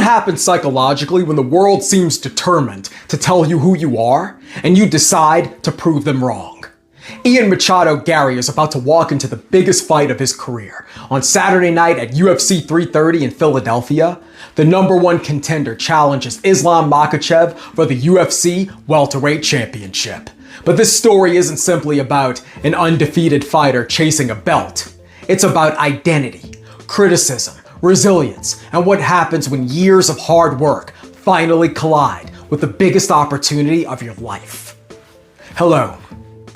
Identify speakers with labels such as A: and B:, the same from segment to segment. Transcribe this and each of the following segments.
A: happens psychologically when the world seems determined to tell you who you are, and you decide to prove them wrong. Ian Machado Garry is about to walk into the biggest fight of his career. On Saturday night at UFC 330 in Philadelphia, the #1 contender challenges Islam Makhachev for the UFC welterweight championship. But this story isn't simply about an undefeated fighter chasing a belt. It's about identity, criticism, resilience, and what happens when years of hard work finally collide with the biggest opportunity of your life. Hello,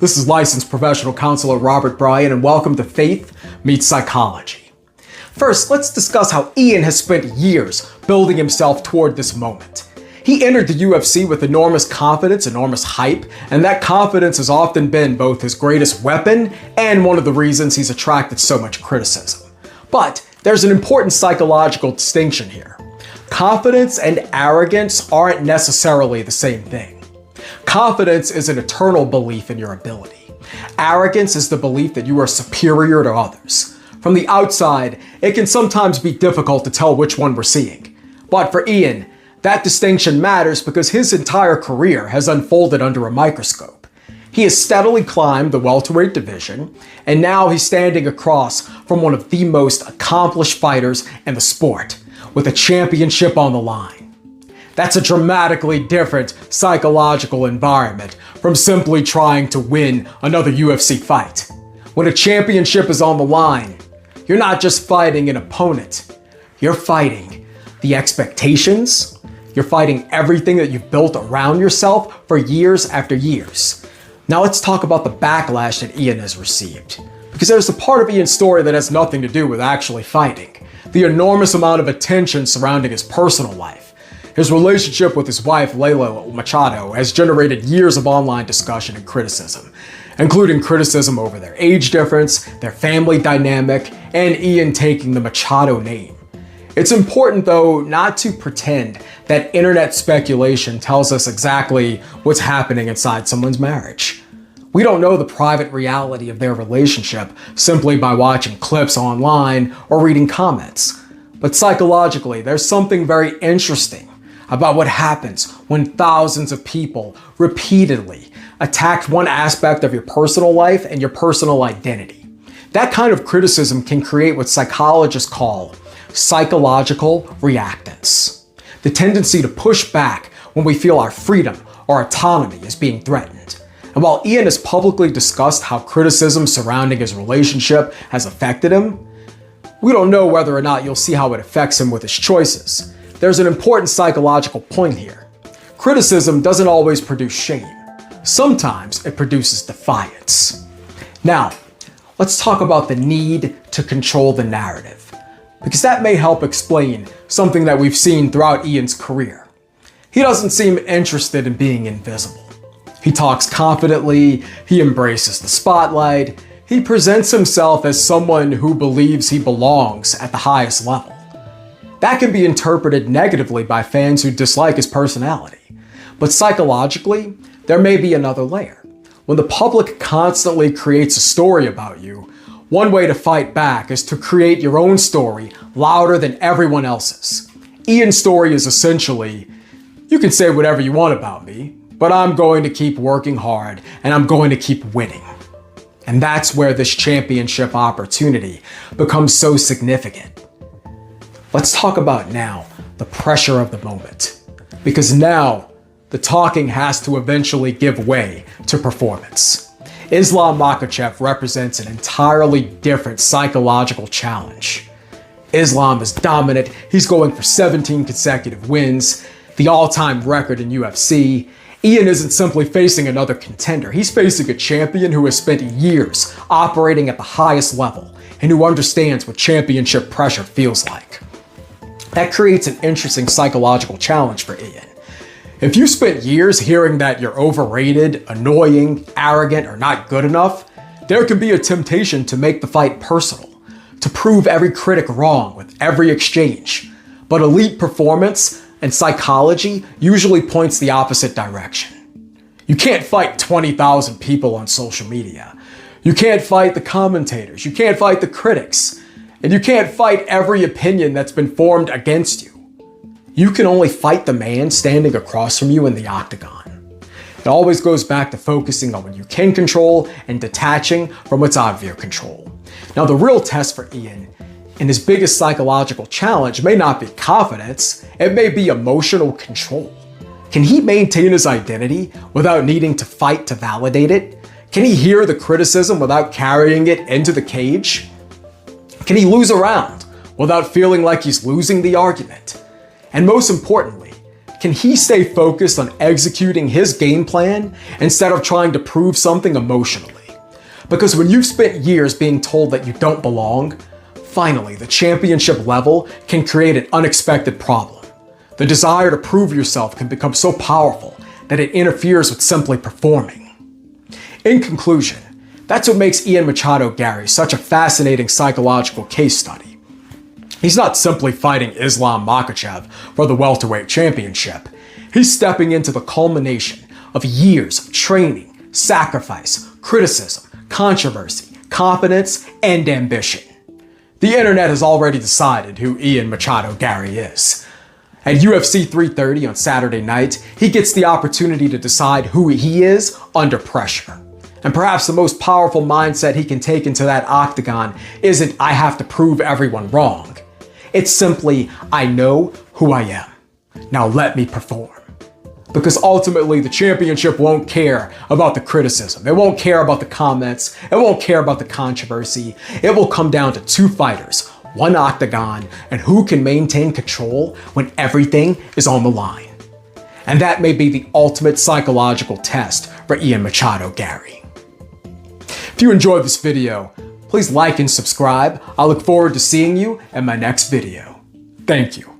A: this is licensed professional counselor Robert Bryan, and welcome to Faith Meets Psychology. First, let's discuss how Ian has spent years building himself toward this moment. He entered the UFC with enormous confidence, enormous hype, and that confidence has often been both his greatest weapon and one of the reasons he's attracted so much criticism. But there's an important psychological distinction here. Confidence and arrogance aren't necessarily the same thing. Confidence is an eternal belief in your ability. Arrogance is the belief that you are superior to others. From the outside, it can sometimes be difficult to tell which one we're seeing. But for Ian, that distinction matters because his entire career has unfolded under a microscope. He has steadily climbed the welterweight division, and now he's standing across from one of the most accomplished fighters in the sport, with a championship on the line. That's a dramatically different psychological environment from simply trying to win another UFC fight. When a championship is on the line, you're not just fighting an opponent, you're fighting the expectations, you're fighting everything that you've built around yourself for years after years. Now let's talk about the backlash that Ian has received. Because there's a part of Ian's story that has nothing to do with actually fighting. The enormous amount of attention surrounding his personal life. His relationship with his wife, Machado, has generated years of online discussion and criticism, including criticism over their age difference, their family dynamic, and Ian taking the Machado name. It's important, though, not to pretend that internet speculation tells us exactly what's happening inside someone's marriage. We don't know the private reality of their relationship simply by watching clips online or reading comments. But psychologically, there's something very interesting about what happens when thousands of people repeatedly attack one aspect of your personal life and your personal identity. That kind of criticism can create what psychologists call psychological reactance, the tendency to push back when we feel our freedom or autonomy is being threatened. And while Ian has publicly discussed how criticism surrounding his relationship has affected him, we don't know whether or not you'll see how it affects him with his choices. There's an important psychological point here. Criticism doesn't always produce shame. Sometimes it produces defiance. Now, let's talk about the need to control the narrative, because that may help explain something that we've seen throughout Ian's career. He doesn't seem interested in being invisible. He talks confidently, he embraces the spotlight, he presents himself as someone who believes he belongs at the highest level. That can be interpreted negatively by fans who dislike his personality. But psychologically, there may be another layer. When the public constantly creates a story about you, one way to fight back is to create your own story louder than everyone else's. Ian's story is essentially, you can say whatever you want about me, but I'm going to keep working hard and I'm going to keep winning. And that's where this championship opportunity becomes so significant. Let's talk about now the pressure of the moment, because now the talking has to eventually give way to performance. Islam Makhachev represents an entirely different psychological challenge. Islam is dominant, he's going for 17 consecutive wins, the all-time record in UFC. Ian isn't simply facing another contender, he's facing a champion who has spent years operating at the highest level and who understands what championship pressure feels like. That creates an interesting psychological challenge for Ian. If you spent years hearing that you're overrated, annoying, arrogant, or not good enough, there can be a temptation to make the fight personal, to prove every critic wrong with every exchange. But elite performance and psychology usually points the opposite direction. You can't fight 20,000 people on social media. You can't fight the commentators. You can't fight the critics. And you can't fight every opinion that's been formed against you. You can only fight the man standing across from you in the octagon. It always goes back to focusing on what you can control and detaching from what's out of your control. Now, the real test for Ian and his biggest psychological challenge may not be confidence, it may be emotional control. Can he maintain his identity without needing to fight to validate it? Can he hear the criticism without carrying it into the cage? Can he lose a round without feeling like he's losing the argument? And most importantly, can he stay focused on executing his game plan instead of trying to prove something emotionally? Because when you've spent years being told that you don't belong, finally, the championship level can create an unexpected problem. The desire to prove yourself can become so powerful that it interferes with simply performing. In conclusion, that's what makes Ian Machado Garry such a fascinating psychological case study. He's not simply fighting Islam Makhachev for the welterweight championship. He's stepping into the culmination of years of training, sacrifice, criticism, controversy, confidence, and ambition. The internet has already decided who Ian Machado Garry is. At UFC 330 on Saturday night, he gets the opportunity to decide who he is under pressure. And perhaps the most powerful mindset he can take into that octagon isn't "I have to prove everyone wrong." It's simply, "I know who I am. Now let me perform." Because ultimately, the championship won't care about the criticism. It won't care about the comments. It won't care about the controversy. It will come down to two fighters, one octagon, and who can maintain control when everything is on the line. And that may be the ultimate psychological test for Ian Machado Garry. If you enjoyed this video, please like and subscribe. I look forward to seeing you in my next video. Thank you.